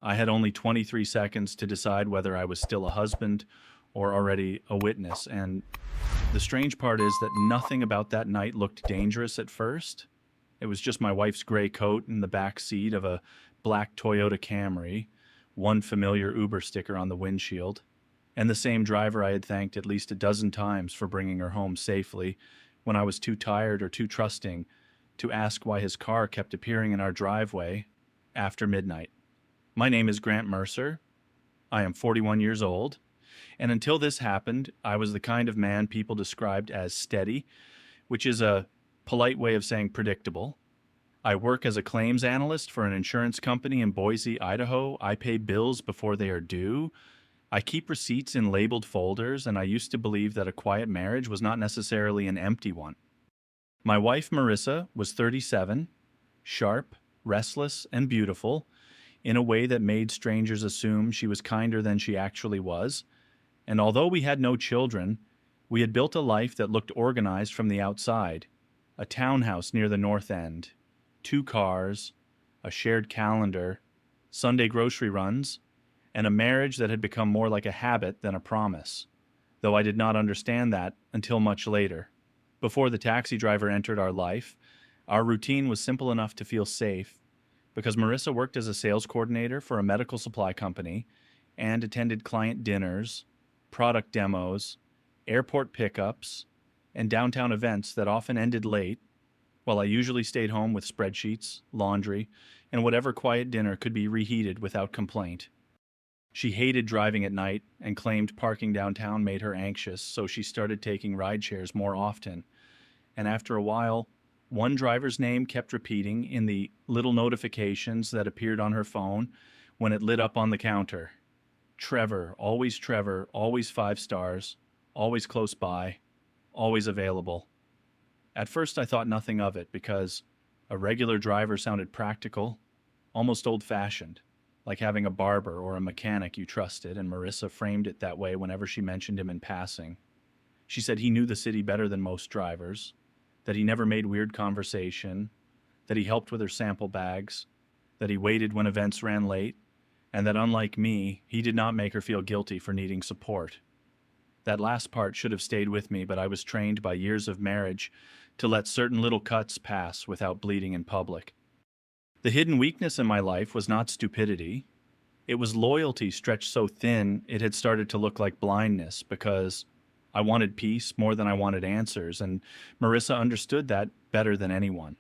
I had only 23 seconds to decide whether I was still a husband or already a witness, and the strange part is that nothing about that night looked dangerous at first. It was just my wife's gray coat in the back seat of a black Toyota Camry, one familiar Uber sticker on the windshield, and the same driver I had thanked at least a dozen times for bringing her home safely when I was too tired or too trusting to ask why his car kept appearing in our driveway after midnight. My name is Grant Mercer. I am 41 years old, and until this happened, I was the kind of man people described as steady, which is a polite way of saying predictable. I work as a claims analyst for an insurance company in Boise, Idaho. I pay bills before they are due. I keep receipts in labeled folders, and I used to believe that a quiet marriage was not necessarily an empty one. My wife, Marissa, was 37, sharp, restless, and beautiful, in a way that made strangers assume she was kinder than she actually was. And although we had no children, we had built a life that looked organized from the outside. A townhouse near the North End, 2 cars, a shared calendar, Sunday grocery runs, and a marriage that had become more like a habit than a promise, though I did not understand that until much later. Before the taxi driver entered our life, our routine was simple enough to feel safe because Marissa worked as a sales coordinator for a medical supply company and attended client dinners, product demos, airport pickups, and downtown events that often ended late, while I usually stayed home with spreadsheets, laundry, and whatever quiet dinner could be reheated without complaint. She hated driving at night and claimed parking downtown made her anxious, so she started taking ride shares more often. And after a while, one driver's name kept repeating in the little notifications that appeared on her phone when it lit up on the counter. Trevor, always 5 stars, always close by, always available. At first I thought nothing of it because a regular driver sounded practical, almost old-fashioned, like having a barber or a mechanic you trusted, and Marissa framed it that way whenever she mentioned him in passing. She said he knew the city better than most drivers, that he never made weird conversation, that he helped with her sample bags, that he waited when events ran late, and that unlike me, he did not make her feel guilty for needing support. That last part should have stayed with me, but I was trained by years of marriage to let certain little cuts pass without bleeding in public. The hidden weakness in my life was not stupidity. It was loyalty stretched so thin it had started to look like blindness because I wanted peace more than I wanted answers, and Marissa understood that better than anyone.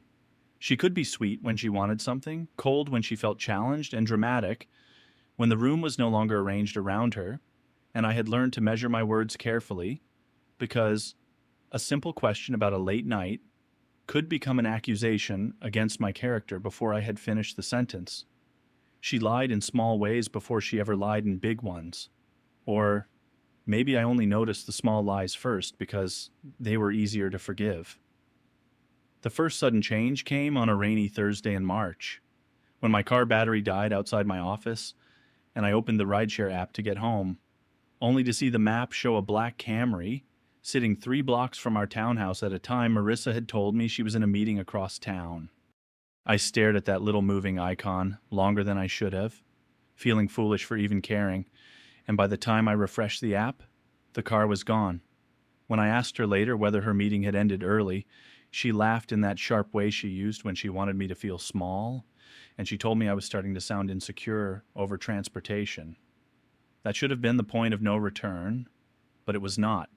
She could be sweet when she wanted something, cold when she felt challenged, and dramatic when the room was no longer arranged around her, and I had learned to measure my words carefully because a simple question about a late night could become an accusation against my character before I had finished the sentence. She lied in small ways before she ever lied in big ones. Or maybe I only noticed the small lies first because they were easier to forgive. The first sudden change came on a rainy Thursday in March, when my car battery died outside my office and I opened the rideshare app to get home, only to see the map show a black Camry sitting 3 blocks from our townhouse at a time Marissa had told me she was in a meeting across town. I stared at that little moving icon longer than I should have, feeling foolish for even caring, and by the time I refreshed the app, the car was gone. When I asked her later whether her meeting had ended early, she laughed in that sharp way she used when she wanted me to feel small, and she told me I was starting to sound insecure over transportation. That should have been the point of no return, but it was not,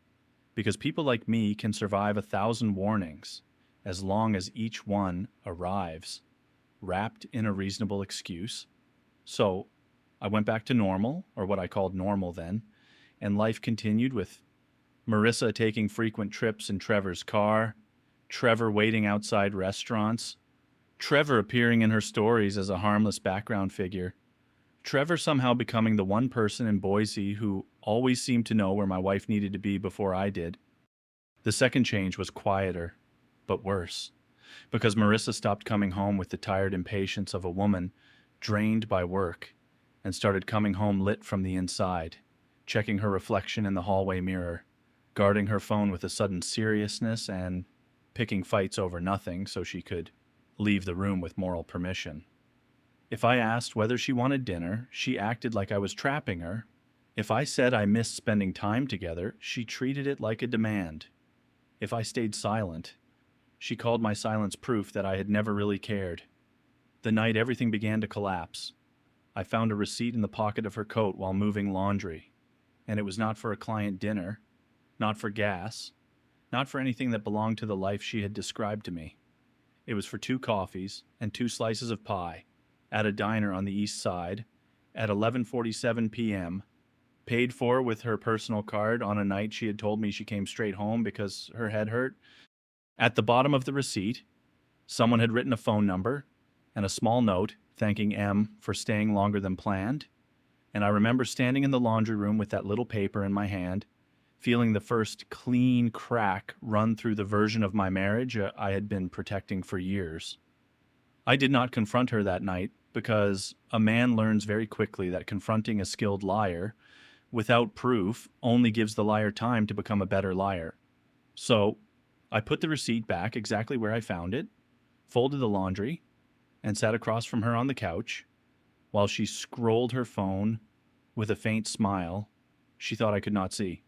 because people like me can survive 1,000 warnings as long as each one arrives, wrapped in a reasonable excuse. So I went back to normal, or what I called normal then, and life continued with Marissa taking frequent trips in Trevor's car, Trevor waiting outside restaurants, Trevor appearing in her stories as a harmless background figure, Trevor somehow becoming the one person in Boise who always seemed to know where my wife needed to be before I did. The second change was quieter, but worse, because Marissa stopped coming home with the tired impatience of a woman drained by work and started coming home lit from the inside, checking her reflection in the hallway mirror, guarding her phone with a sudden seriousness, and picking fights over nothing so she could leave the room with moral permission. If I asked whether she wanted dinner, she acted like I was trapping her. If I said I missed spending time together, she treated it like a demand. If I stayed silent, she called my silence proof that I had never really cared. The night everything began to collapse, I found a receipt in the pocket of her coat while moving laundry. And it was not for a client dinner, not for gas, not for anything that belonged to the life she had described to me. It was for 2 coffees and 2 slices of pie at a diner on the east side at 11:47 p.m., paid for with her personal card on a night she had told me she came straight home because her head hurt. At the bottom of the receipt, someone had written a phone number and a small note thanking M for staying longer than planned. And I remember standing in the laundry room with that little paper in my hand, feeling the first clean crack run through the version of my marriage I had been protecting for years. I did not confront her that night because a man learns very quickly that confronting a skilled liar without proof only gives the liar time to become a better liar. So I put the receipt back exactly where I found it, folded the laundry, and sat across from her on the couch while she scrolled her phone with a faint smile she thought I could not see.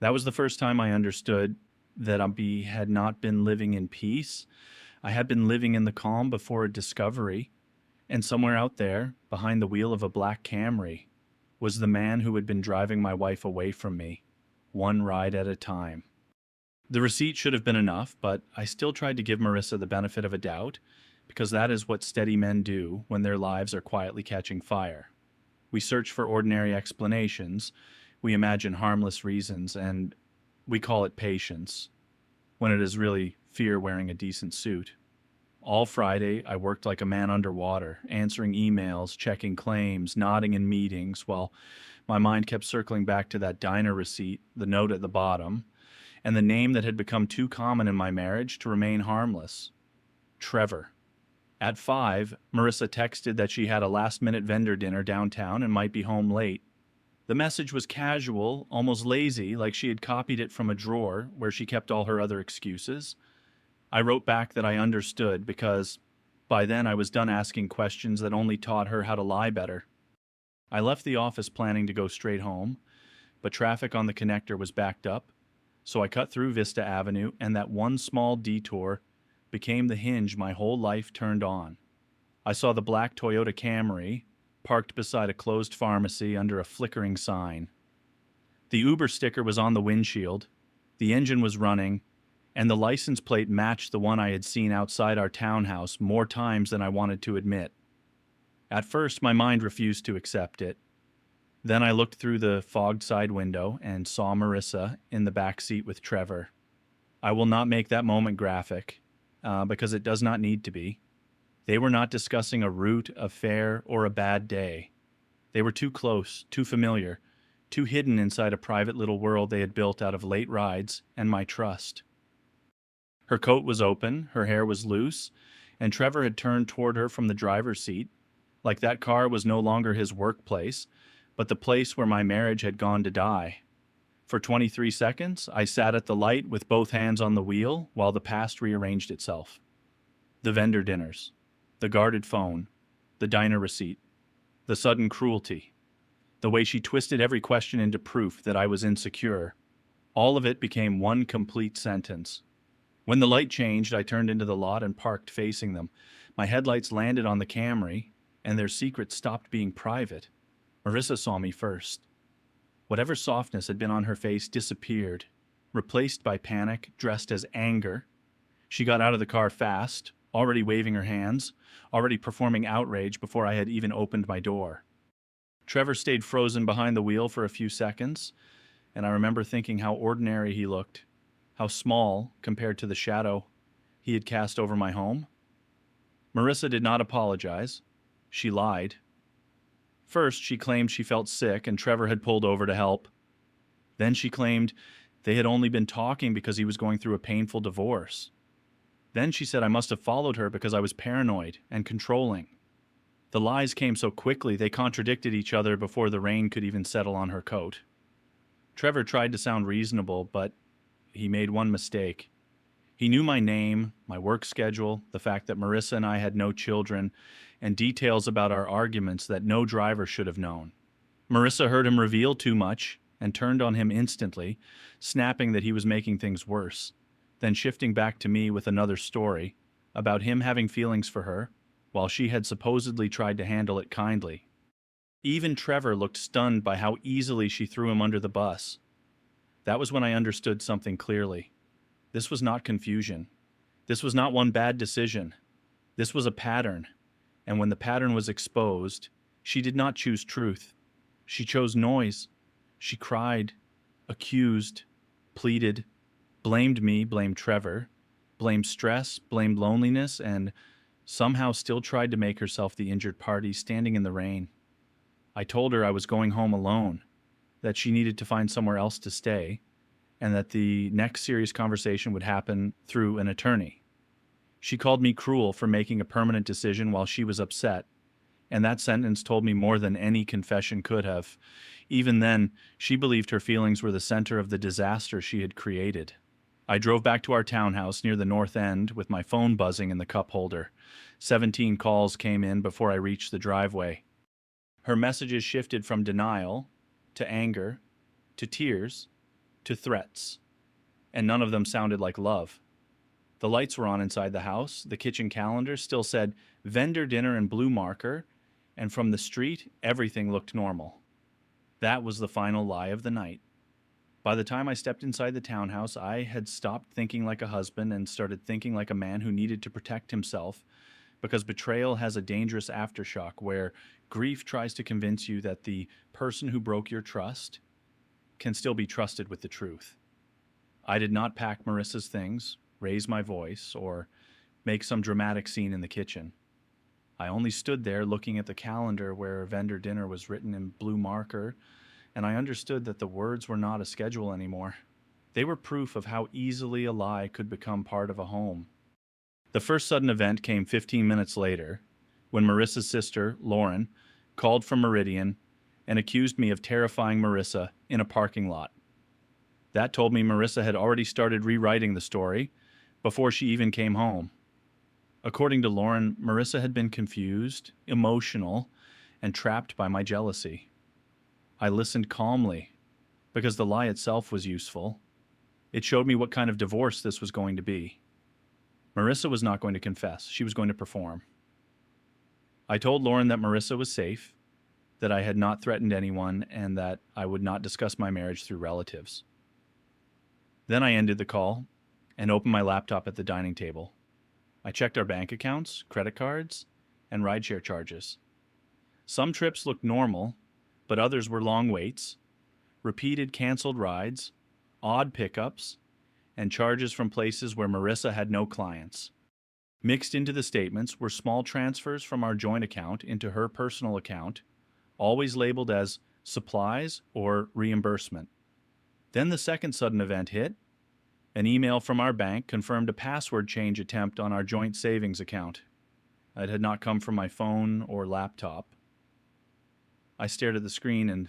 That was the first time I understood that I had not been living in peace. I had been living in the calm before a discovery, and somewhere out there, behind the wheel of a black Camry, was the man who had been driving my wife away from me, one ride at a time. The receipt should have been enough, but I still tried to give Marissa the benefit of a doubt, because that is what steady men do when their lives are quietly catching fire. We search for ordinary explanations, we imagine harmless reasons, and we call it patience, when it is really fear wearing a decent suit. All Friday, I worked like a man underwater, answering emails, checking claims, nodding in meetings, while my mind kept circling back to that diner receipt, the note at the bottom, and the name that had become too common in my marriage to remain harmless: Trevor. At 5, Marissa texted that she had a last-minute vendor dinner downtown and might be home late. The message was casual, almost lazy, like she had copied it from a drawer where she kept all her other excuses. I wrote back that I understood because by then I was done asking questions that only taught her how to lie better. I left the office planning to go straight home, but traffic on the connector was backed up, so I cut through Vista Avenue, and that one small detour became the hinge my whole life turned on. I saw the black Toyota Camry parked beside a closed pharmacy under a flickering sign. The Uber sticker was on the windshield, the engine was running, and the license plate matched the one I had seen outside our townhouse more times than I wanted to admit. At first, my mind refused to accept it. Then I looked through the fogged side window and saw Marissa in the back seat with Trevor. I will not make that moment graphic, because it does not need to be. They were not discussing a route, a fare, or a bad day. They were too close, too familiar, too hidden inside a private little world they had built out of late rides and my trust. Her coat was open, her hair was loose, and Trevor had turned toward her from the driver's seat, like that car was no longer his workplace, but the place where my marriage had gone to die. For 23 seconds, I sat at the light with both hands on the wheel while the past rearranged itself. The vendor dinners, the guarded phone, the diner receipt, the sudden cruelty, the way she twisted every question into proof that I was insecure, all of it became one complete sentence. When the light changed, I turned into the lot and parked facing them. My headlights landed on the Camry, and their secret stopped being private. Marissa saw me first. Whatever softness had been on her face disappeared, replaced by panic dressed as anger. She got out of the car fast, already waving her hands, already performing outrage before I had even opened my door. Trevor stayed frozen behind the wheel for a few seconds, and I remember thinking how ordinary he looked, how small compared to the shadow he had cast over my home. Marissa did not apologize. She lied. First, she claimed she felt sick and Trevor had pulled over to help. Then she claimed they had only been talking because he was going through a painful divorce. Then she said I must have followed her because I was paranoid and controlling. The lies came so quickly they contradicted each other before the rain could even settle on her coat. Trevor tried to sound reasonable, but he made one mistake. He knew my name, my work schedule, the fact that Marissa and I had no children, and details about our arguments that no driver should have known. Marissa heard him reveal too much and turned on him instantly, snapping that he was making things worse, then shifting back to me with another story about him having feelings for her, while she had supposedly tried to handle it kindly. Even Trevor looked stunned by how easily she threw him under the bus. That was when I understood something clearly. This was not confusion. This was not one bad decision. This was a pattern. And when the pattern was exposed, she did not choose truth. She chose noise. She cried, accused, pleaded, blamed me, blamed Trevor, blamed stress, blamed loneliness, and somehow still tried to make herself the injured party standing in the rain. I told her I was going home alone, that she needed to find somewhere else to stay, and that the next serious conversation would happen through an attorney. She called me cruel for making a permanent decision while she was upset, and that sentence told me more than any confession could have. Even then, she believed her feelings were the center of the disaster she had created. I drove back to our townhouse near the north end with my phone buzzing in the cup holder. 17 calls came in before I reached the driveway. Her messages shifted from denial to anger to tears to threats, and none of them sounded like love. The lights were on inside the house, the kitchen calendar still said vendor dinner in blue marker, and from the street, everything looked normal. That was the final lie of the night. By the time I stepped inside the townhouse, I had stopped thinking like a husband and started thinking like a man who needed to protect himself, because betrayal has a dangerous aftershock where grief tries to convince you that the person who broke your trust can still be trusted with the truth. I did not pack Marissa's things, raise my voice, or make some dramatic scene in the kitchen. I only stood there looking at the calendar where vendor dinner was written in blue marker, and I understood that the words were not a schedule anymore. They were proof of how easily a lie could become part of a home. The first sudden event came 15 minutes later, when Marissa's sister, Lauren, called from Meridian and accused me of terrifying Marissa in a parking lot. That told me Marissa had already started rewriting the story before she even came home. According to Lauren, Marissa had been confused, emotional, and trapped by my jealousy. I listened calmly, because the lie itself was useful. It showed me what kind of divorce this was going to be. Marissa was not going to confess. She was going to perform. I told Lauren that Marissa was safe, that I had not threatened anyone, and that I would not discuss my marriage through relatives. Then I ended the call and opened my laptop at the dining table. I checked our bank accounts, credit cards, and rideshare charges. Some trips looked normal, but others were long waits, repeated canceled rides, odd pickups, and charges from places where Marissa had no clients. Mixed into the statements were small transfers from our joint account into her personal account, always labeled as supplies or reimbursement. Then the second sudden event hit. An email from our bank confirmed a password change attempt on our joint savings account. It had not come from my phone or laptop. I stared at the screen and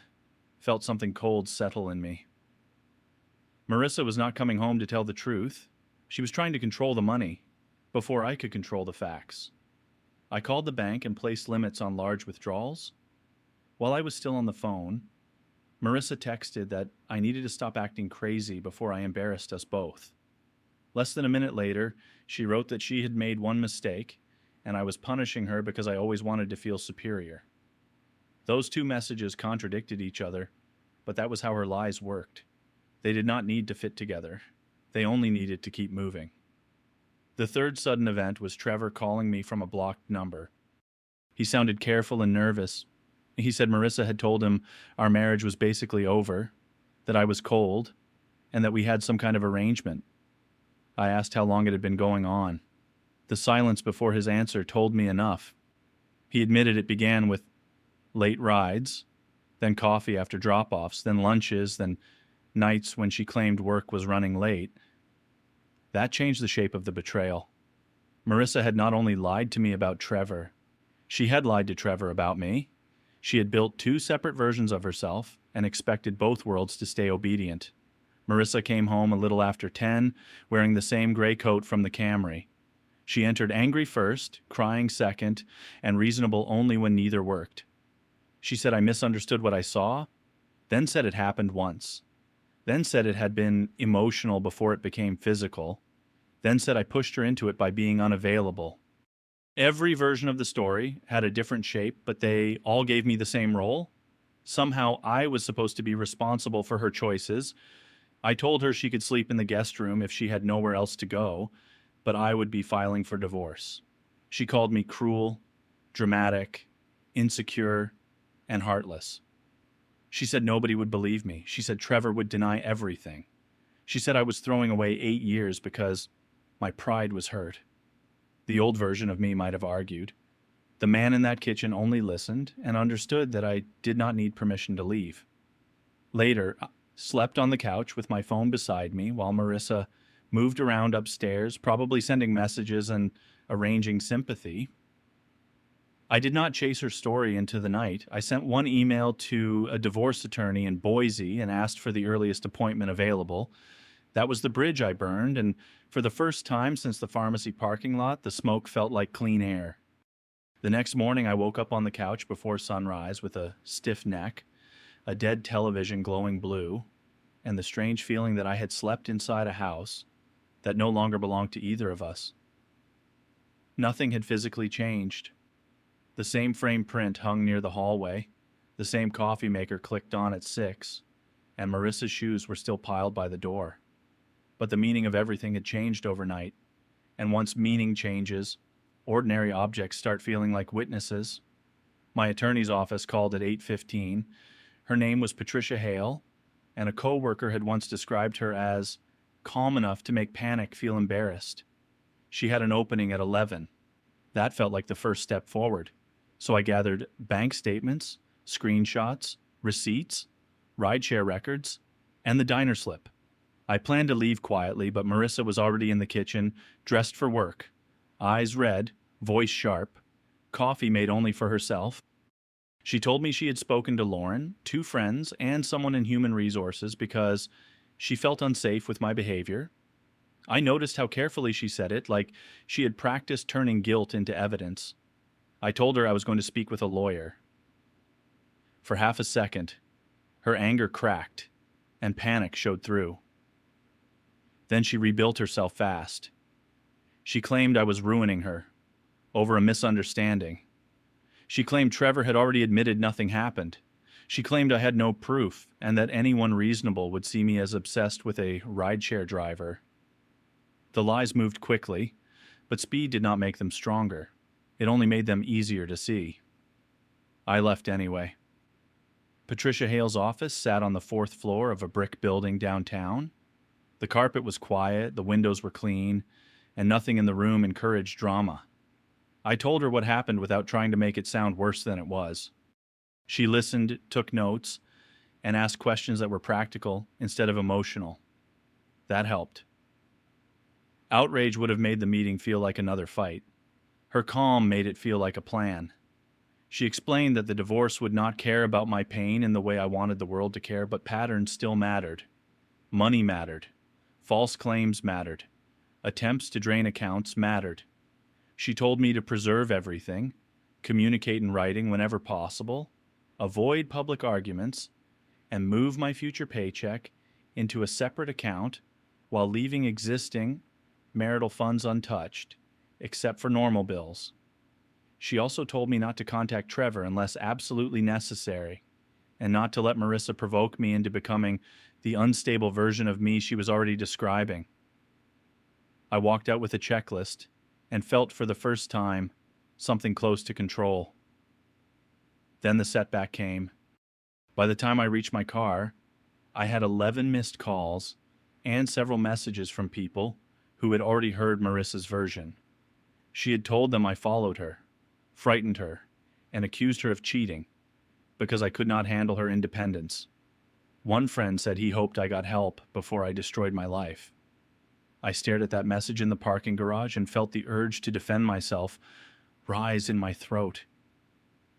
felt something cold settle in me. Marissa was not coming home to tell the truth. She was trying to control the money before I could control the facts. I called the bank and placed limits on large withdrawals. While I was still on the phone, Marissa texted that I needed to stop acting crazy before I embarrassed us both. Less than a minute later, she wrote that she had made one mistake, and I was punishing her because I always wanted to feel superior. Those two messages contradicted each other, but that was how her lies worked. They did not need to fit together. They only needed to keep moving. The third sudden event was Trevor calling me from a blocked number. He sounded careful and nervous. He said Marissa had told him our marriage was basically over, that I was cold, and that we had some kind of arrangement. I asked how long it had been going on. The silence before his answer told me enough. He admitted it began with late rides, then coffee after drop-offs, then lunches, then nights when she claimed work was running late. That changed the shape of the betrayal. Marissa had not only lied to me about Trevor, she had lied to Trevor about me. She had built two separate versions of herself and expected both worlds to stay obedient. Marissa came home a little after 10, wearing the same gray coat from the Camry. She entered angry first, crying second, and reasonable only when neither worked. She said I misunderstood what I saw, then said it happened once, then said it had been emotional before it became physical, then said I pushed her into it by being unavailable. Every version of the story had a different shape, but they all gave me the same role. Somehow I was supposed to be responsible for her choices. I told her she could sleep in the guest room if she had nowhere else to go, but I would be filing for divorce. She called me cruel, dramatic, insecure, and heartless. She said nobody would believe me. She said Trevor would deny everything. She said I was throwing away 8 years because my pride was hurt. The old version of me might have argued. The man in that kitchen only listened and understood that I did not need permission to leave. Later, I slept on the couch with my phone beside me while Marissa moved around upstairs, probably sending messages and arranging sympathy. I did not chase her story into the night. I sent one email to a divorce attorney in Boise and asked for the earliest appointment available. That was the bridge I burned, and for the first time since the pharmacy parking lot, the smoke felt like clean air. The next morning, I woke up on the couch before sunrise with a stiff neck, a dead television glowing blue, and the strange feeling that I had slept inside a house that no longer belonged to either of us. Nothing had physically changed. The same frame print hung near the hallway, the same coffee maker clicked on at 6, and Marissa's shoes were still piled by the door. But the meaning of everything had changed overnight, and once meaning changes, ordinary objects start feeling like witnesses. My attorney's office called at 8:15. Her name was Patricia Hale, and a coworker had once described her as calm enough to make panic feel embarrassed. She had an opening at 11. That felt like the first step forward. So I gathered bank statements, screenshots, receipts, rideshare records, and the diner slip. I planned to leave quietly, but Marissa was already in the kitchen, dressed for work. Eyes red, voice sharp, coffee made only for herself. She told me she had spoken to Lauren, 2 friends, and someone in human resources because she felt unsafe with my behavior. I noticed how carefully she said it, like she had practiced turning guilt into evidence. I told her I was going to speak with a lawyer. For half a second, her anger cracked, and panic showed through. Then she rebuilt herself fast. She claimed I was ruining her, over a misunderstanding. She claimed Trevor had already admitted nothing happened. She claimed I had no proof, and that anyone reasonable would see me as obsessed with a rideshare driver. The lies moved quickly, but speed did not make them stronger. It only made them easier to see. I left anyway. Patricia Hale's office sat on the 4th floor of a brick building downtown. The carpet was quiet, the windows were clean, and nothing in the room encouraged drama. I told her what happened without trying to make it sound worse than it was. She listened, took notes, and asked questions that were practical instead of emotional. That helped. Outrage would have made the meeting feel like another fight. Her calm made it feel like a plan. She explained that the divorce would not care about my pain in the way I wanted the world to care, but patterns still mattered. Money mattered. False claims mattered. Attempts to drain accounts mattered. She told me to preserve everything, communicate in writing whenever possible, avoid public arguments, and move my future paycheck into a separate account while leaving existing marital funds untouched, except for normal bills. She also told me not to contact Trevor unless absolutely necessary, and not to let Marissa provoke me into becoming the unstable version of me she was already describing. I walked out with a checklist and felt for the first time something close to control. Then the setback came. By the time I reached my car, I had 11 missed calls and several messages from people who had already heard Marissa's version. She had told them I followed her, frightened her, and accused her of cheating because I could not handle her independence. One friend said he hoped I got help before I destroyed my life. I stared at that message in the parking garage and felt the urge to defend myself rise in my throat.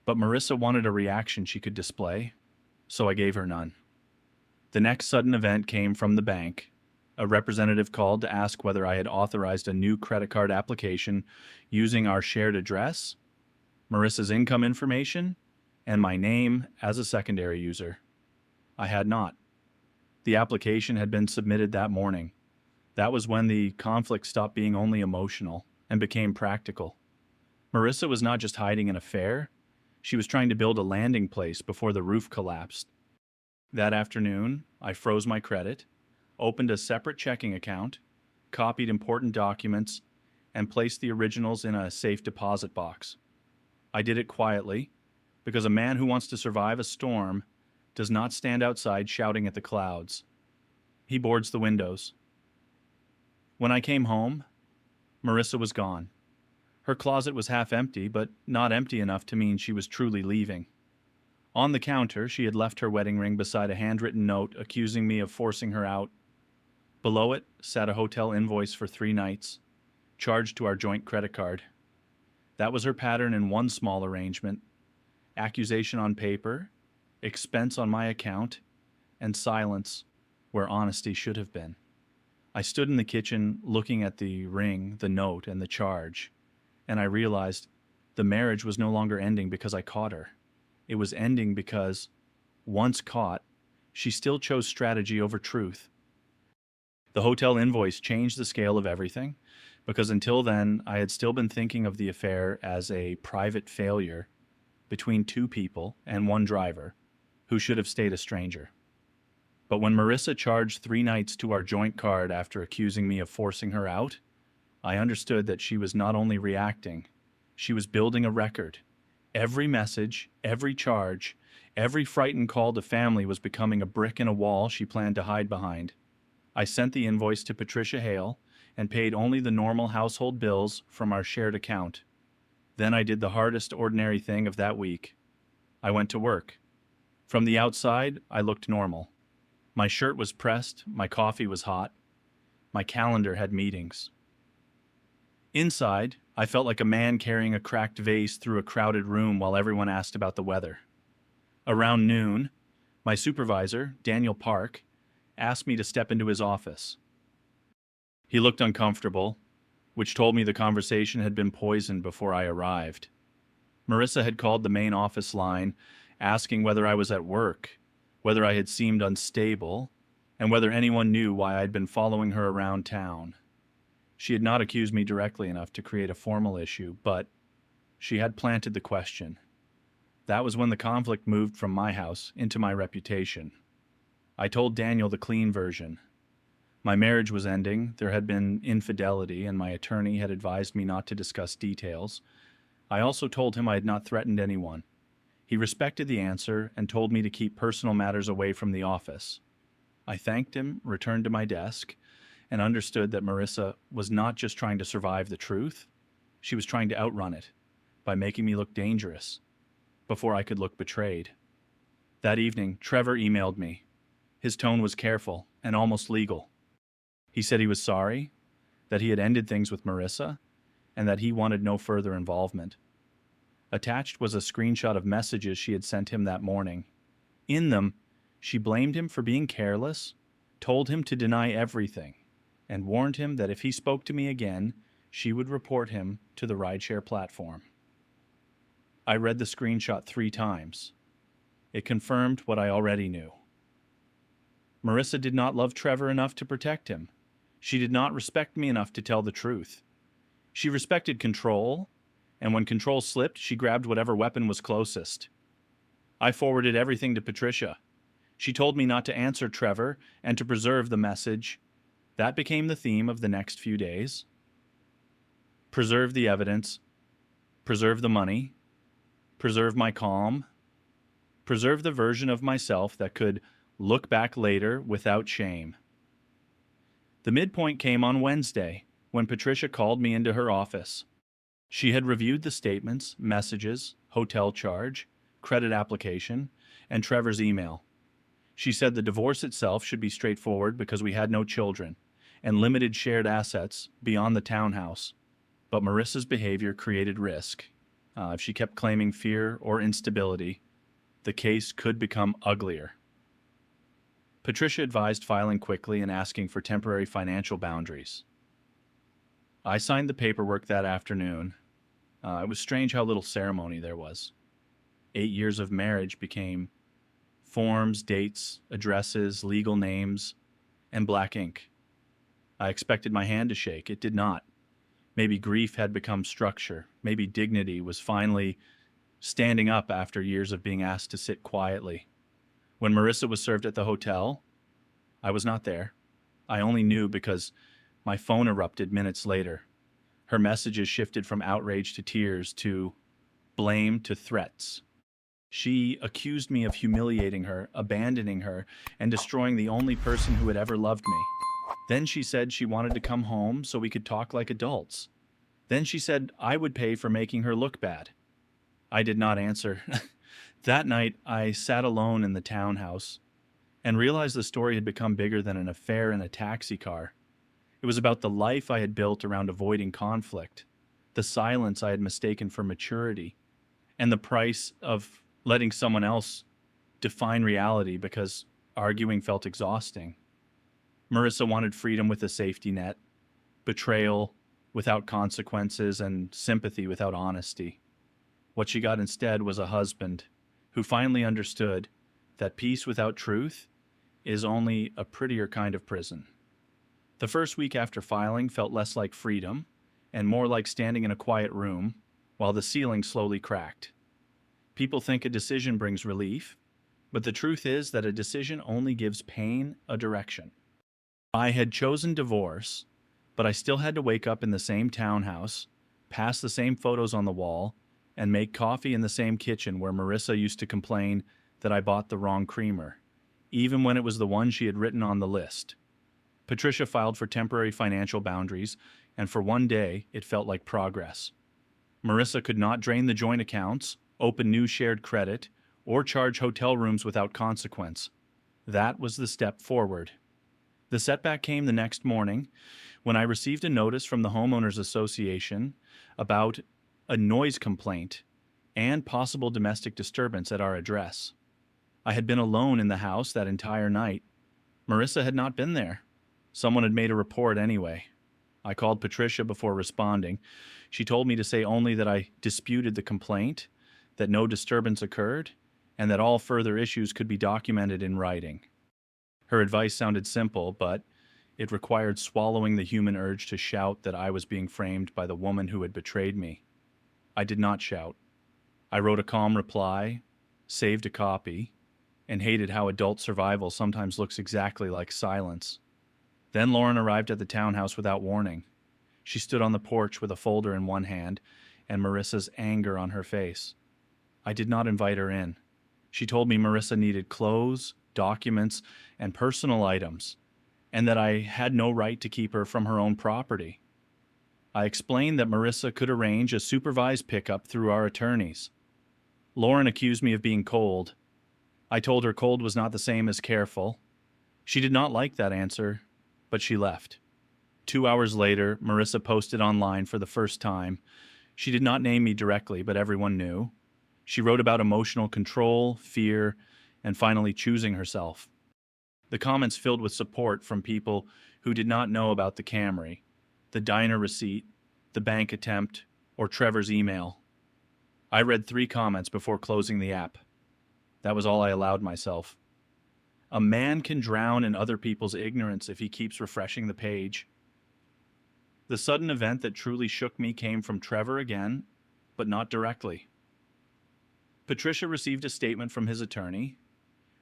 But Marissa wanted a reaction she could display, so I gave her none. The next sudden event came from the bank. A representative called to ask whether I had authorized a new credit card application using our shared address, Marissa's income information, and my name as a secondary user. I had not. The application had been submitted that morning. That was when the conflict stopped being only emotional and became practical. Marissa was not just hiding an affair, she was trying to build a landing place before the roof collapsed. That afternoon, I froze my credit, opened a separate checking account, copied important documents, and placed the originals in a safe deposit box. I did it quietly, because a man who wants to survive a storm does not stand outside shouting at the clouds. He boards the windows. When I came home, Marissa was gone. Her closet was half empty, but not empty enough to mean she was truly leaving. On the counter, she had left her wedding ring beside a handwritten note accusing me of forcing her out. Below it sat a hotel invoice for 3 nights, charged to our joint credit card. That was her pattern in one small arrangement: accusation on paper, expense on my account, and silence where honesty should have been. I stood in the kitchen looking at the ring, the note, and the charge, and I realized the marriage was no longer ending because I caught her. It was ending because, once caught, she still chose strategy over truth. The hotel invoice changed the scale of everything, because until then I had still been thinking of the affair as a private failure between 2 people and 1 driver who should have stayed a stranger. But when Marissa charged 3 nights to our joint card after accusing me of forcing her out, I understood that she was not only reacting, she was building a record. Every message, every charge, every frightened call to family was becoming a brick in a wall she planned to hide behind. I sent the invoice to Patricia Hale and paid only the normal household bills from our shared account. Then I did the hardest ordinary thing of that week. I went to work. From the outside, I looked normal. My shirt was pressed, my coffee was hot, my calendar had meetings. Inside, I felt like a man carrying a cracked vase through a crowded room while everyone asked about the weather. Around noon, my supervisor, Daniel Park, asked me to step into his office. He looked uncomfortable, which told me the conversation had been poisoned before I arrived. Marissa had called the main office line, asking whether I was at work, whether I had seemed unstable, and whether anyone knew why I'd been following her around town. She had not accused me directly enough to create a formal issue, but she had planted the question. That was when the conflict moved from my house into my reputation. I told Daniel the clean version. My marriage was ending, there had been infidelity, and my attorney had advised me not to discuss details. I also told him I had not threatened anyone. He respected the answer and told me to keep personal matters away from the office. I thanked him, returned to my desk, and understood that Marissa was not just trying to survive the truth, she was trying to outrun it by making me look dangerous before I could look betrayed. That evening, Trevor emailed me. His tone was careful and almost legal. He said he was sorry, that he had ended things with Marissa, and that he wanted no further involvement. Attached was a screenshot of messages she had sent him that morning. In them, she blamed him for being careless, told him to deny everything, and warned him that if he spoke to me again, she would report him to the rideshare platform. I read the screenshot 3 times. It confirmed what I already knew. Marissa did not love Trevor enough to protect him. She did not respect me enough to tell the truth. She respected control, and when control slipped, she grabbed whatever weapon was closest. I forwarded everything to Patricia. She told me not to answer Trevor and to preserve the message. That became the theme of the next few days. Preserve the evidence, preserve the money, preserve my calm, preserve the version of myself that could look back later without shame. The midpoint came on Wednesday, when Patricia called me into her office. She had reviewed the statements, messages, hotel charge, credit application, and Trevor's email. She said the divorce itself should be straightforward because we had no children and limited shared assets beyond the townhouse. But Marissa's behavior created risk. If she kept claiming fear or instability, the case could become uglier. Patricia advised filing quickly and asking for temporary financial boundaries. I signed the paperwork that afternoon. It was strange how little ceremony there was. 8 years of marriage became forms, dates, addresses, legal names, and black ink. I expected my hand to shake. It did not. Maybe grief had become structure. Maybe dignity was finally standing up after years of being asked to sit quietly. When Marissa was served at the hotel, I was not there. I only knew because my phone erupted minutes later. Her messages shifted from outrage to tears to blame to threats. She accused me of humiliating her, abandoning her, and destroying the only person who had ever loved me. Then she said she wanted to come home so we could talk like adults. Then she said I would pay for making her look bad. I did not answer. That night, I sat alone in the townhouse and realized the story had become bigger than an affair in a taxi car. It was about the life I had built around avoiding conflict, the silence I had mistaken for maturity, and the price of letting someone else define reality because arguing felt exhausting. Marissa wanted freedom with a safety net, betrayal without consequences, and sympathy without honesty. What she got instead was a husband who finally understood that peace without truth is only a prettier kind of prison. The first week after filing felt less like freedom and more like standing in a quiet room while the ceiling slowly cracked. People think a decision brings relief, but the truth is that a decision only gives pain a direction. I had chosen divorce, but I still had to wake up in the same townhouse, pass the same photos on the wall, and make coffee in the same kitchen where Marissa used to complain that I bought the wrong creamer, even when it was the one she had written on the list. Patricia filed for temporary financial boundaries, and for one day, it felt like progress. Marissa could not drain the joint accounts, open new shared credit, or charge hotel rooms without consequence. That was the step forward. The setback came the next morning when I received a notice from the Homeowners Association about a noise complaint and possible domestic disturbance at our address. I had been alone in the house that entire night. Marissa had not been there. Someone had made a report anyway. I called Patricia before responding. She told me to say only that I disputed the complaint, that no disturbance occurred, and that all further issues could be documented in writing. Her advice sounded simple, but it required swallowing the human urge to shout that I was being framed by the woman who had betrayed me. I did not shout. I wrote a calm reply, saved a copy, and hated how adult survival sometimes looks exactly like silence. Then Lauren arrived at the townhouse without warning. She stood on the porch with a folder in one hand and Marissa's anger on her face. I did not invite her in. She told me Marissa needed clothes, documents, and personal items, and that I had no right to keep her from her own property. I explained that Marissa could arrange a supervised pickup through our attorneys. Lauren accused me of being cold. I told her cold was not the same as careful. She did not like that answer, but she left. 2 hours later, Marissa posted online for the first time. She did not name me directly, but everyone knew. She wrote about emotional control, fear, and finally choosing herself. The comments filled with support from people who did not know about the Camry, the diner receipt, the bank attempt, or Trevor's email. I read 3 comments before closing the app. That was all I allowed myself. A man can drown in other people's ignorance if he keeps refreshing the page. The sudden event that truly shook me came from Trevor again, but not directly. Patricia received a statement from his attorney.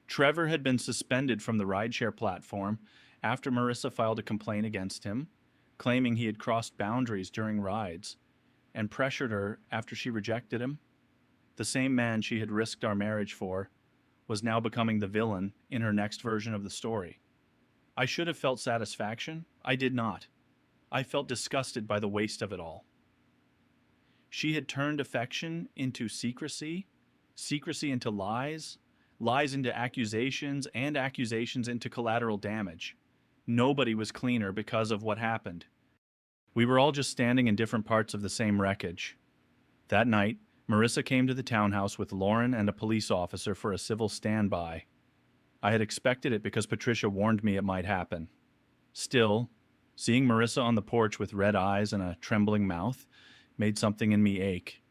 Trevor had been suspended from the rideshare platform after Marissa filed a complaint against him, claiming he had crossed boundaries during rides and pressured her after she rejected him. The same man she had risked our marriage for was now becoming the villain in her next version of the story. I should have felt satisfaction. I did not. I felt disgusted by the waste of it all. She had turned affection into secrecy, secrecy into lies, lies into accusations, and accusations into collateral damage. Nobody was cleaner because of what happened. We were all just standing in different parts of the same wreckage. That night, Marissa came to the townhouse with Lauren and a police officer for a civil standby. I had expected it because Patricia warned me it might happen. Still, seeing Marissa on the porch with red eyes and a trembling mouth made something in me ache.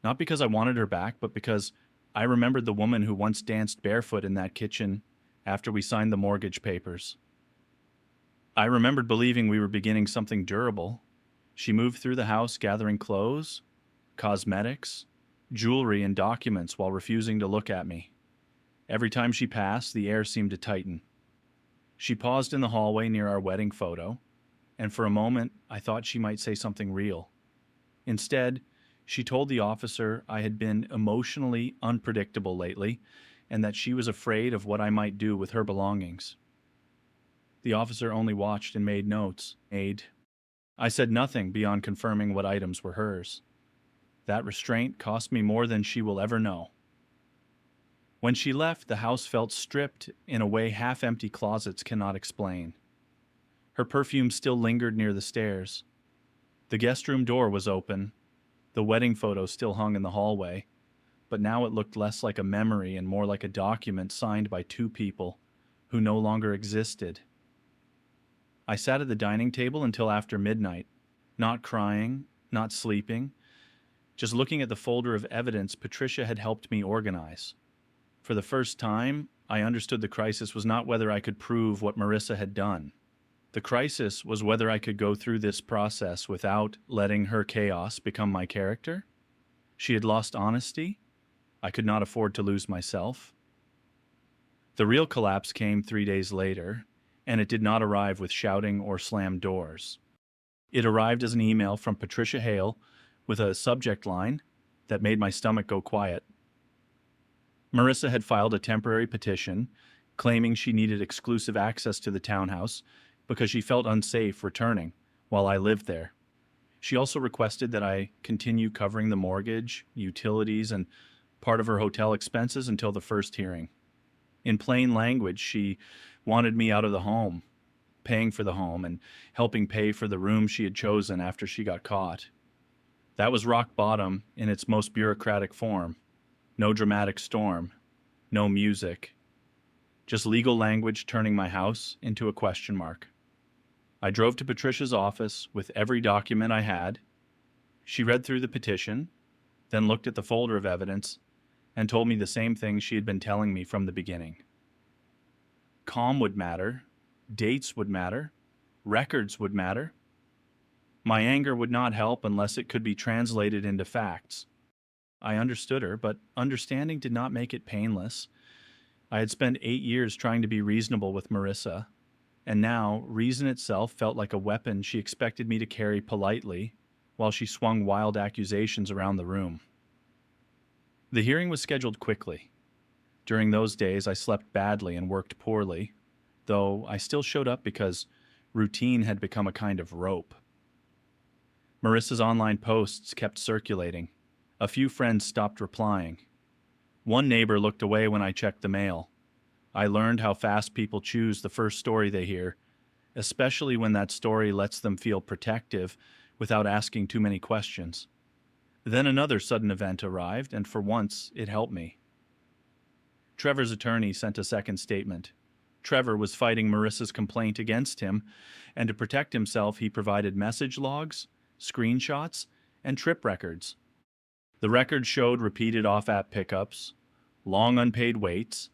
Not because I wanted her back, but because I remembered the woman who once danced barefoot in that kitchen after we signed the mortgage papers. I remembered believing we were beginning something durable. She moved through the house gathering clothes, cosmetics, jewelry, and documents while refusing to look at me. Every time she passed, the air seemed to tighten. She paused in the hallway near our wedding photo, and for a moment I thought she might say something real. Instead, she told the officer I had been emotionally unpredictable lately and that she was afraid of what I might do with her belongings. The officer only watched and made notes. I said nothing beyond confirming what items were hers. That restraint cost me more than she will ever know. When she left, the house felt stripped in a way half-empty closets cannot explain. Her perfume still lingered near the stairs. The guest room door was open. The wedding photo still hung in the hallway, but now it looked less like a memory and more like a document signed by two people who no longer existed. I sat at the dining table until after midnight, not crying, not sleeping, just looking at the folder of evidence Patricia had helped me organize. For the first time, I understood the crisis was not whether I could prove what Marissa had done. The crisis was whether I could go through this process without letting her chaos become my character. She had lost honesty. I could not afford to lose myself. The real collapse came 3 days later, and it did not arrive with shouting or slammed doors. It arrived as an email from Patricia Hale with a subject line that made my stomach go quiet. Marissa had filed a temporary petition claiming she needed exclusive access to the townhouse because she felt unsafe returning while I lived there. She also requested that I continue covering the mortgage, utilities, and part of her hotel expenses until the first hearing. In plain language, she wanted me out of the home, paying for the home, and helping pay for the room she had chosen after she got caught. That was rock bottom in its most bureaucratic form. No dramatic storm, no music, just legal language turning my house into a question mark. I drove to Patricia's office with every document I had. She read through the petition, then looked at the folder of evidence, and told me the same thing she had been telling me from the beginning. Calm would matter, dates would matter, records would matter. My anger would not help unless it could be translated into facts. I understood her, but understanding did not make it painless. I had spent 8 years trying to be reasonable with Marissa, and now reason itself felt like a weapon she expected me to carry politely while she swung wild accusations around the room. The hearing was scheduled quickly. During those days, I slept badly and worked poorly, though I still showed up because routine had become a kind of rope. Marissa's online posts kept circulating. A few friends stopped replying. One neighbor looked away when I checked the mail. I learned how fast people choose the first story they hear, especially when that story lets them feel protective without asking too many questions. Then another sudden event arrived, and for once, it helped me. Trevor's attorney sent a second statement. Trevor was fighting Marissa's complaint against him, and to protect himself, he provided message logs, screenshots, and trip records. The records showed repeated off-app pickups, long unpaid waits,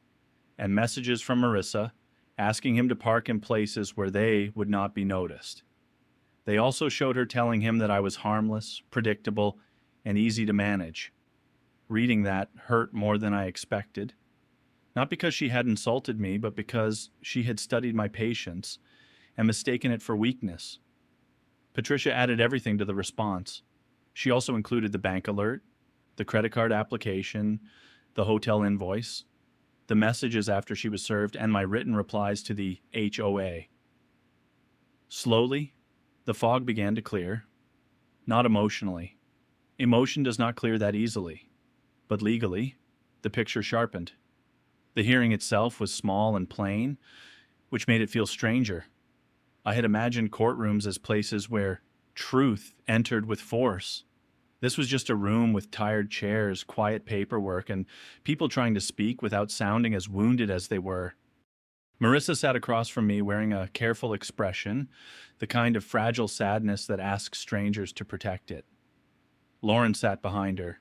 and messages from Marissa asking him to park in places where they would not be noticed. They also showed her telling him that I was harmless, predictable, and easy to manage. Reading that hurt more than I expected. Not because she had insulted me, but because she had studied my patience and mistaken it for weakness. Patricia added everything to the response. She also included the bank alert, the credit card application, the hotel invoice, the messages after she was served, and my written replies to the HOA. Slowly, the fog began to clear. Not emotionally. Emotion does not clear that easily. But legally, the picture sharpened. The hearing itself was small and plain, which made it feel stranger. I had imagined courtrooms as places where truth entered with force. This was just a room with tired chairs, quiet paperwork, and people trying to speak without sounding as wounded as they were. Marissa sat across from me wearing a careful expression, the kind of fragile sadness that asks strangers to protect it. Lauren sat behind her.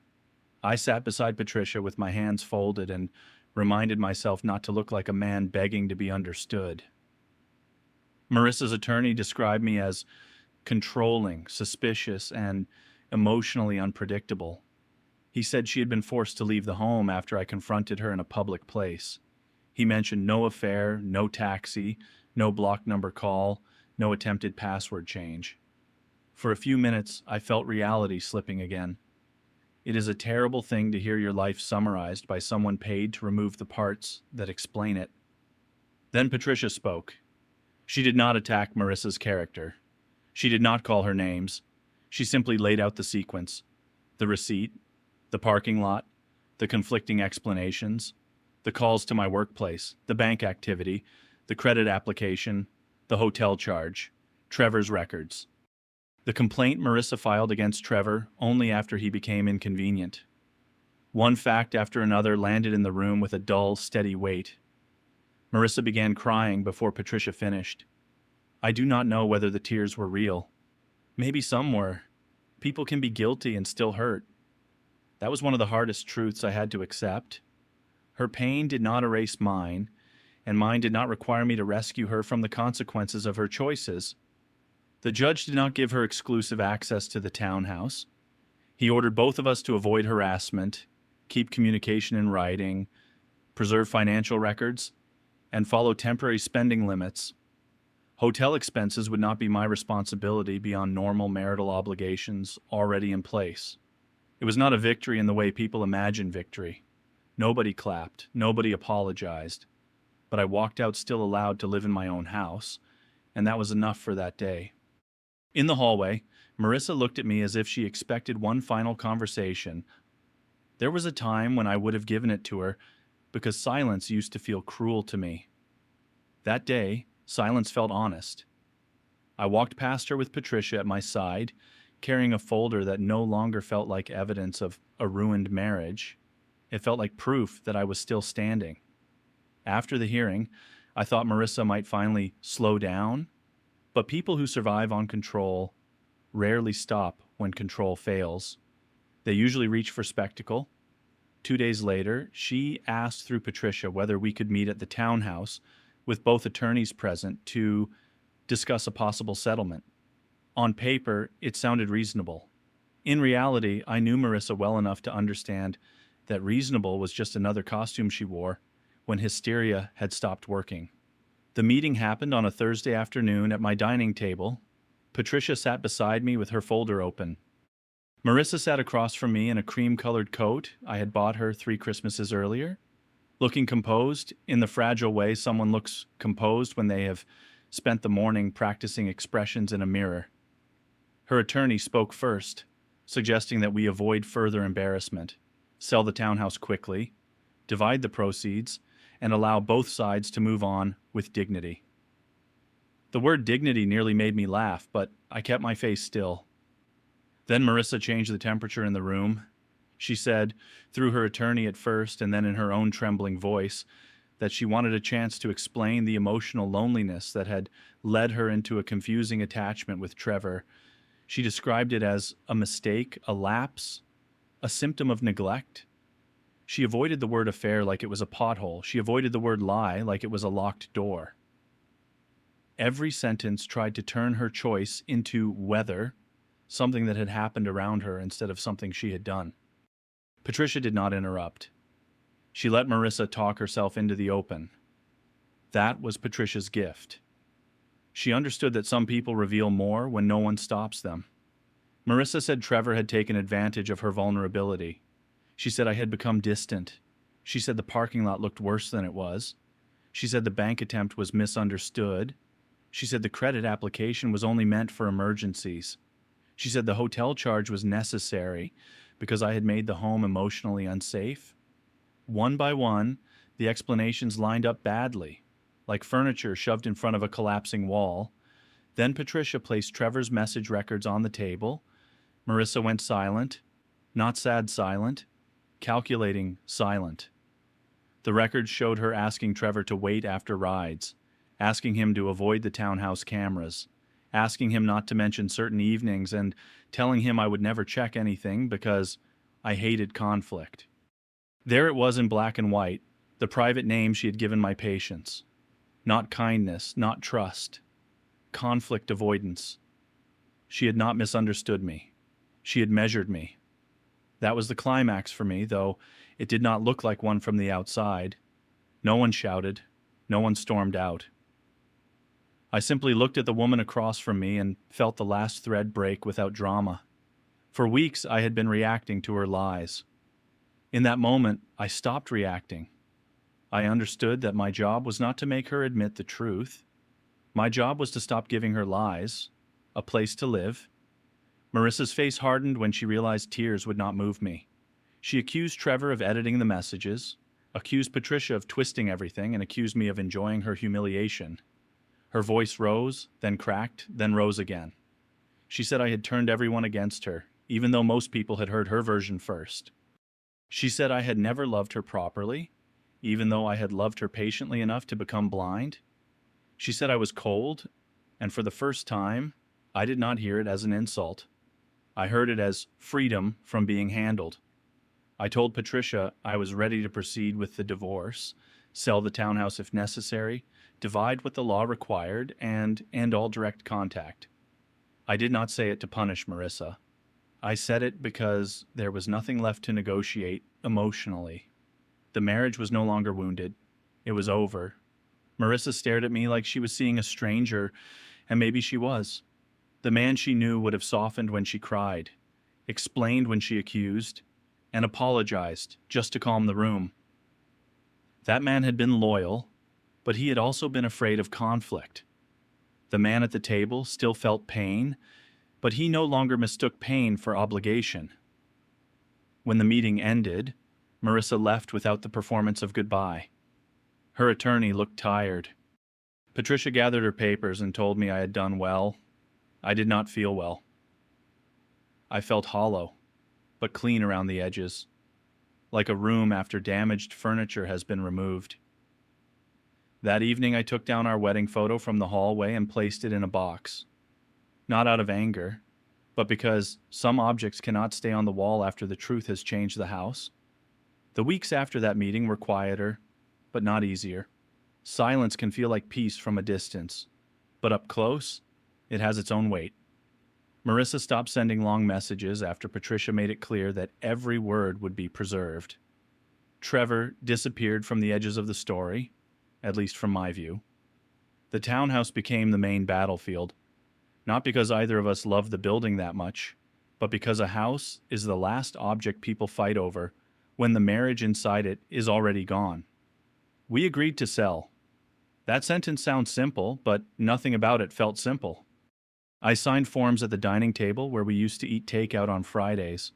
I sat beside Patricia with my hands folded and reminded myself not to look like a man begging to be understood. Marissa's attorney described me as controlling, suspicious, and emotionally unpredictable. He said she had been forced to leave the home after I confronted her in a public place. He mentioned no affair, no taxi, no block number call, no attempted password change. For a few minutes, I felt reality slipping again. It is a terrible thing to hear your life summarized by someone paid to remove the parts that explain it. Then Patricia spoke. She did not attack Marissa's character. She did not call her names. She simply laid out the sequence: the receipt, the parking lot, the conflicting explanations, the calls to my workplace, the bank activity, the credit application, the hotel charge, Trevor's records. The complaint Marissa filed against Trevor only after he became inconvenient. One fact after another landed in the room with a dull, steady weight. Marissa began crying before Patricia finished. I do not know whether the tears were real. Maybe some were. People can be guilty and still hurt. That was one of the hardest truths I had to accept. Her pain did not erase mine, and mine did not require me to rescue her from the consequences of her choices. The judge did not give her exclusive access to the townhouse. He ordered both of us to avoid harassment, keep communication in writing, preserve financial records, and follow temporary spending limits. Hotel expenses would not be my responsibility beyond normal marital obligations already in place. It was not a victory in the way people imagine victory. Nobody clapped, nobody apologized, but I walked out still allowed to live in my own house, and that was enough for that day. In the hallway, Marissa looked at me as if she expected one final conversation. There was a time when I would have given it to her, because silence used to feel cruel to me. That day, silence felt honest. I walked past her with Patricia at my side, carrying a folder that no longer felt like evidence of a ruined marriage. It felt like proof that I was still standing. After the hearing, I thought Marissa might finally slow down, but people who survive on control rarely stop when control fails. They usually reach for spectacle. 2 days later, she asked through Patricia whether we could meet at the townhouse with both attorneys present to discuss a possible settlement. On paper, it sounded reasonable. In reality, I knew Marissa well enough to understand that reasonable was just another costume she wore when hysteria had stopped working. The meeting happened on a Thursday afternoon at my dining table. Patricia sat beside me with her folder open. Marissa sat across from me in a cream-colored coat I had bought her 3 Christmases earlier, looking composed in the fragile way someone looks composed when they have spent the morning practicing expressions in a mirror. Her attorney spoke first, suggesting that we avoid further embarrassment, sell the townhouse quickly, divide the proceeds, and allow both sides to move on with dignity. The word dignity nearly made me laugh, but I kept my face still. Then Marissa changed the temperature in the room. She said, through her attorney at first and then in her own trembling voice, that she wanted a chance to explain the emotional loneliness that had led her into a confusing attachment with Trevor. She described it as a mistake, a lapse, a symptom of neglect. She avoided the word affair like it was a pothole. She avoided the word lie like it was a locked door. Every sentence tried to turn her choice into whether, something that had happened around her instead of something she had done. Patricia did not interrupt. She let Marissa talk herself into the open. That was Patricia's gift. She understood that some people reveal more when no one stops them. Marissa said Trevor had taken advantage of her vulnerability. She said I had become distant. She said the parking lot looked worse than it was. She said the bank attempt was misunderstood. She said the credit application was only meant for emergencies. She said the hotel charge was necessary because I had made the home emotionally unsafe. One by one, the explanations lined up badly, like furniture shoved in front of a collapsing wall. Then Patricia placed Trevor's message records on the table. Marissa went silent, Not sad silent, calculating silent. The records showed her asking Trevor to wait after rides, asking him to avoid the townhouse cameras, asking him not to mention certain evenings, and telling him I would never check anything because I hated conflict. There it was in black and white, the private name she had given my patients. Not kindness, not trust. Conflict avoidance. She had not misunderstood me. She had measured me. That was the climax for me, though it did not look like one from the outside. No one shouted. No one stormed out. I simply looked at the woman across from me and felt the last thread break without drama. For weeks I had been reacting to her lies. In that moment, I stopped reacting. I understood that my job was not to make her admit the truth. My job was to stop giving her lies, a place to live. Marissa's face hardened when she realized tears would not move me. She accused Trevor of editing the messages, accused Patricia of twisting everything, and accused me of enjoying her humiliation. Her voice rose, then cracked, then rose again. She said I had turned everyone against her, even though most people had heard her version first. She said I had never loved her properly, even though I had loved her patiently enough to become blind. She said I was cold, and for the first time, I did not hear it as an insult. I heard it as freedom from being handled. I told Patricia I was ready to proceed with the divorce, sell the townhouse if necessary, divide what the law required, and end all direct contact. I did not say it to punish Marissa. I said it because there was nothing left to negotiate emotionally. The marriage was no longer wounded. It was over. Marissa stared at me like she was seeing a stranger, and maybe she was. The man she knew would have softened when she cried, explained when she accused, and apologized just to calm the room. That man had been loyal, but he had also been afraid of conflict. The man at the table still felt pain, but he no longer mistook pain for obligation. When the meeting ended, Marissa left without the performance of goodbye. Her attorney looked tired. Patricia gathered her papers and told me I had done well. I did not feel well. I felt hollow, but clean around the edges, like a room after damaged furniture has been removed. That evening I took down our wedding photo from the hallway and placed it in a box. Not out of anger, but because some objects cannot stay on the wall after the truth has changed the house. The weeks after that meeting were quieter, but not easier. Silence can feel like peace from a distance, but up close, it has its own weight. Marissa stopped sending long messages after Patricia made it clear that every word would be preserved. Trevor disappeared from the edges of the story, at least from my view. The townhouse became the main battlefield, not because either of us loved the building that much, but because a house is the last object people fight over when the marriage inside it is already gone. We agreed to sell. That sentence sounds simple, but nothing about it felt simple. I signed forms at the dining table where we used to eat takeout on Fridays.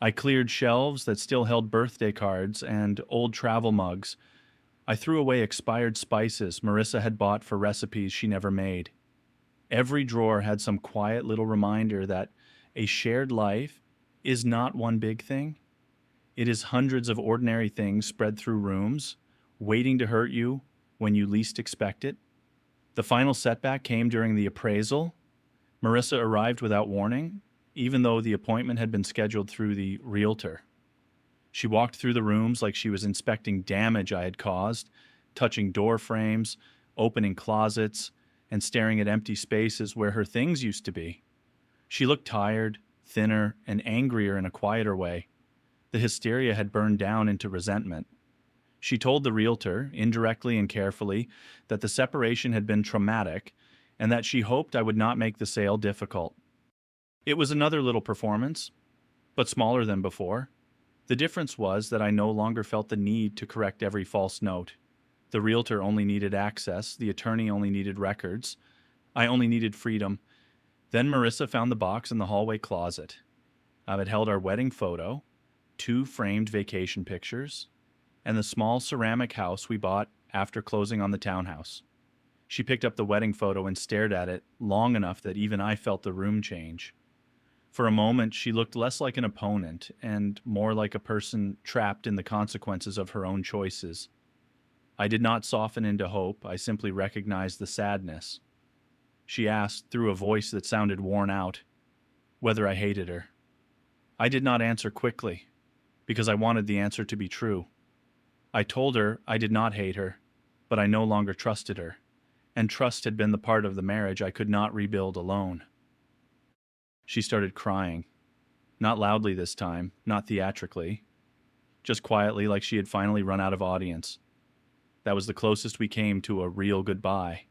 I cleared shelves that still held birthday cards and old travel mugs. I threw away expired spices Marissa had bought for recipes she never made. Every drawer had some quiet little reminder that a shared life is not one big thing. It is hundreds of ordinary things spread through rooms, waiting to hurt you when you least expect it. The final setback came during the appraisal. Marissa arrived without warning, even though the appointment had been scheduled through the realtor. She walked through the rooms like she was inspecting damage I had caused, touching door frames, opening closets, and staring at empty spaces where her things used to be. She looked tired, thinner, and angrier in a quieter way. The hysteria had burned down into resentment. She told the realtor, indirectly and carefully, that the separation had been traumatic and that she hoped I would not make the sale difficult. It was another little performance, but smaller than before. The difference was that I no longer felt the need to correct every false note. The realtor only needed access, the attorney only needed records. I only needed freedom. Then Marissa found the box in the hallway closet. It held our wedding photo, 2 framed vacation pictures, and the small ceramic house we bought after closing on the townhouse. She picked up the wedding photo and stared at it long enough that even I felt the room change. For a moment, she looked less like an opponent and more like a person trapped in the consequences of her own choices. I did not soften into hope, I simply recognized the sadness. She asked, through a voice that sounded worn out, whether I hated her. I did not answer quickly, because I wanted the answer to be true. I told her I did not hate her, but I no longer trusted her, and trust had been the part of the marriage I could not rebuild alone. She started crying. Not loudly this time, not theatrically, just quietly like she had finally run out of audience. That was the closest we came to a real goodbye.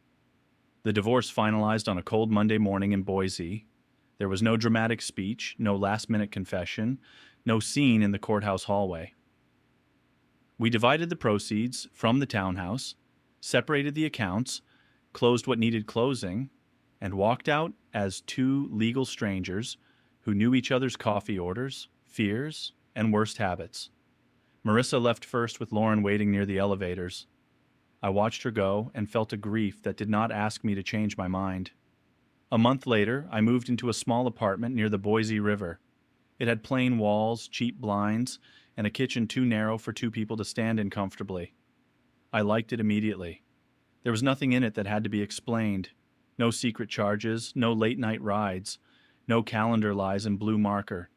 The divorce finalized on a cold Monday morning in Boise. There was no dramatic speech, no last-minute confession, no scene in the courthouse hallway. We divided the proceeds from the townhouse, separated the accounts, closed what needed closing, and walked out as two legal strangers who knew each other's coffee orders, fears, and worst habits. Marissa left first with Lauren waiting near the elevators. I watched her go and felt a grief that did not ask me to change my mind. A month later, I moved into a small apartment near the Boise River. It had plain walls, cheap blinds, and a kitchen too narrow for two people to stand in comfortably. I liked it immediately. There was nothing in it that had to be explained. No secret charges, no late-night rides, no calendar lies in blue marker.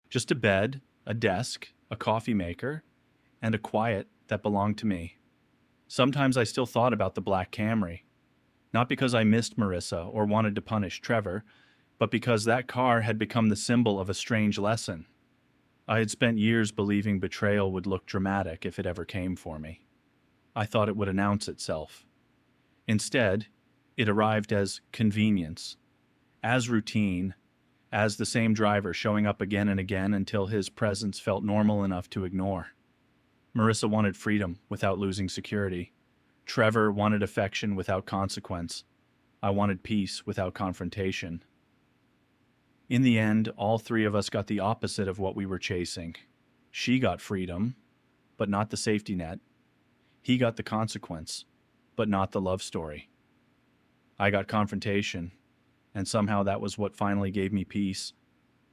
Just a bed, a desk, a coffee maker, and a quiet that belonged to me. Sometimes I still thought about the black Camry. Not because I missed Marissa or wanted to punish Trevor, but because that car had become the symbol of a strange lesson. I had spent years believing betrayal would look dramatic if it ever came for me. I thought it would announce itself. Instead, it arrived as convenience, as routine, as the same driver showing up again and again until his presence felt normal enough to ignore. Marissa wanted freedom without losing security. Trevor wanted affection without consequence. I wanted peace without confrontation. In the end, all three of us got the opposite of what we were chasing. She got freedom, but not the safety net. He got the consequence, but not the love story. I got confrontation, and somehow that was what finally gave me peace.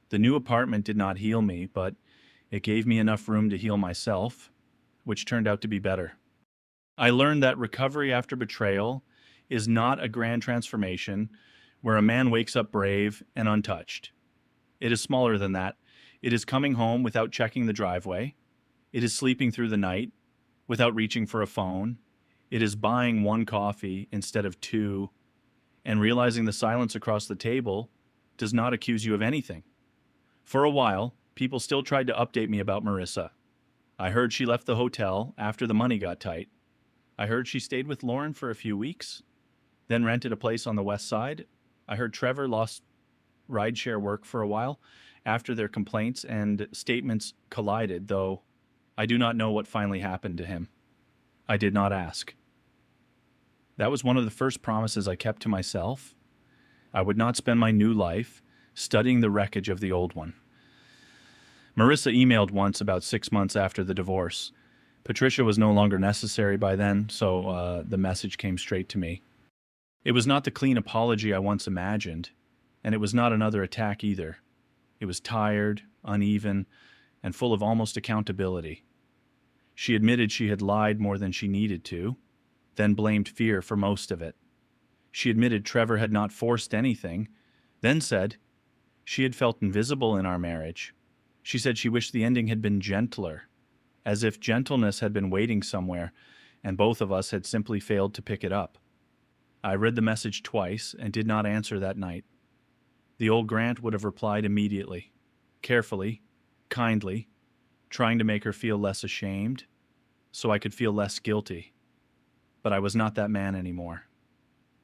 The new apartment did not heal me, but it gave me enough room to heal myself, which turned out to be better. I learned that recovery after betrayal is not a grand transformation where a man wakes up brave and untouched. It is smaller than that. It is coming home without checking the driveway. It is sleeping through the night without reaching for a phone. It is buying one coffee instead of two, and realizing the silence across the table does not accuse you of anything. For a while, people still tried to update me about Marissa. I heard she left the hotel after the money got tight. I heard she stayed with Lauren for a few weeks, then rented a place on the west side. I heard Trevor lost rideshare work for a while after their complaints and statements collided, though I do not know what finally happened to him. I did not ask. That was one of the first promises I kept to myself. I would not spend my new life studying the wreckage of the old one. Marissa emailed once about 6 months after the divorce. Patricia was no longer necessary by then, so the message came straight to me. It was not the clean apology I once imagined, and it was not another attack either. It was tired, uneven, and full of almost accountability. She admitted she had lied more than she needed to, then blamed fear for most of it. She admitted Trevor had not forced anything, then said she had felt invisible in our marriage. She said she wished the ending had been gentler, as if gentleness had been waiting somewhere, and both of us had simply failed to pick it up. I read the message twice and did not answer that night. The old Grant would have replied immediately, carefully, kindly, trying to make her feel less ashamed, so I could feel less guilty. But I was not that man anymore.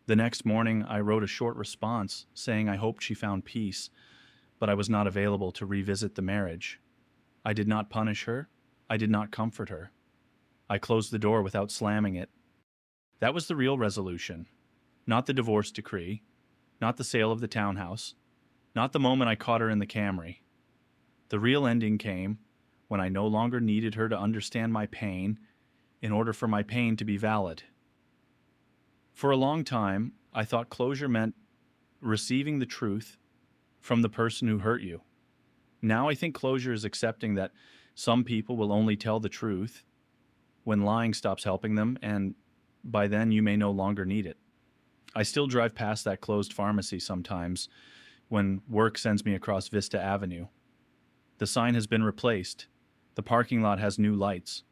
The next morning, I wrote a short response saying I hoped she found peace, but I was not available to revisit the marriage. I did not punish her. I did not comfort her. I closed the door without slamming it. That was the real resolution, not the divorce decree, not the sale of the townhouse, not the moment I caught her in the Camry. The real ending came when I no longer needed her to understand my pain in order for my pain to be valid. For a long time, I thought closure meant receiving the truth from the person who hurt you. Now I think closure is accepting that some people will only tell the truth when lying stops helping them, and by then you may no longer need it. I still drive past that closed pharmacy sometimes when work sends me across Vista Avenue. The sign has been replaced. The parking lot has new lights.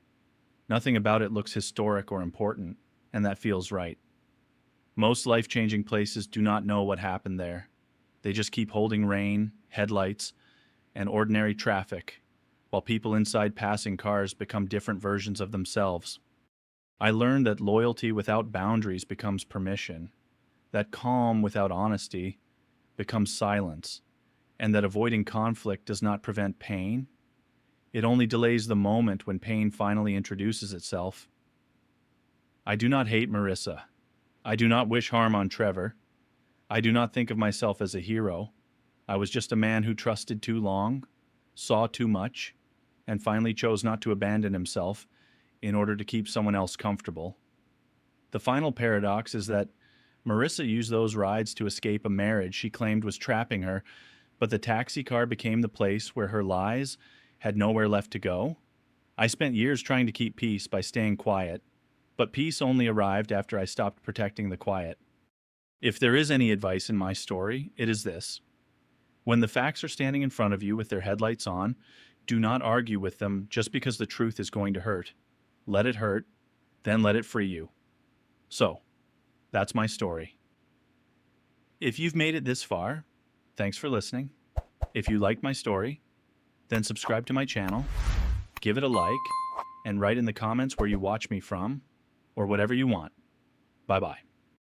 Nothing about it looks historic or important, and that feels right. Most life-changing places do not know what happened there. They just keep holding rain, headlights, and ordinary traffic, while people inside passing cars become different versions of themselves. I learned that loyalty without boundaries becomes permission, that calm without honesty becomes silence, and that avoiding conflict does not prevent pain. It only delays the moment when pain finally introduces itself. I do not hate Marissa. I do not wish harm on Trevor. I do not think of myself as a hero. I was just a man who trusted too long, saw too much, and finally chose not to abandon himself in order to keep someone else comfortable. The final paradox is that Marissa used those rides to escape a marriage she claimed was trapping her, but the taxi car became the place where her lies had nowhere left to go. I spent years trying to keep peace by staying quiet, but peace only arrived after I stopped protecting the quiet. If there is any advice in my story, it is this. When the facts are standing in front of you with their headlights on, do not argue with them just because the truth is going to hurt. Let it hurt, then let it free you. So, that's my story. If you've made it this far, thanks for listening. If you liked my story, then subscribe to my channel, give it a like, and write in the comments where you watch me from, or whatever you want. Bye-bye.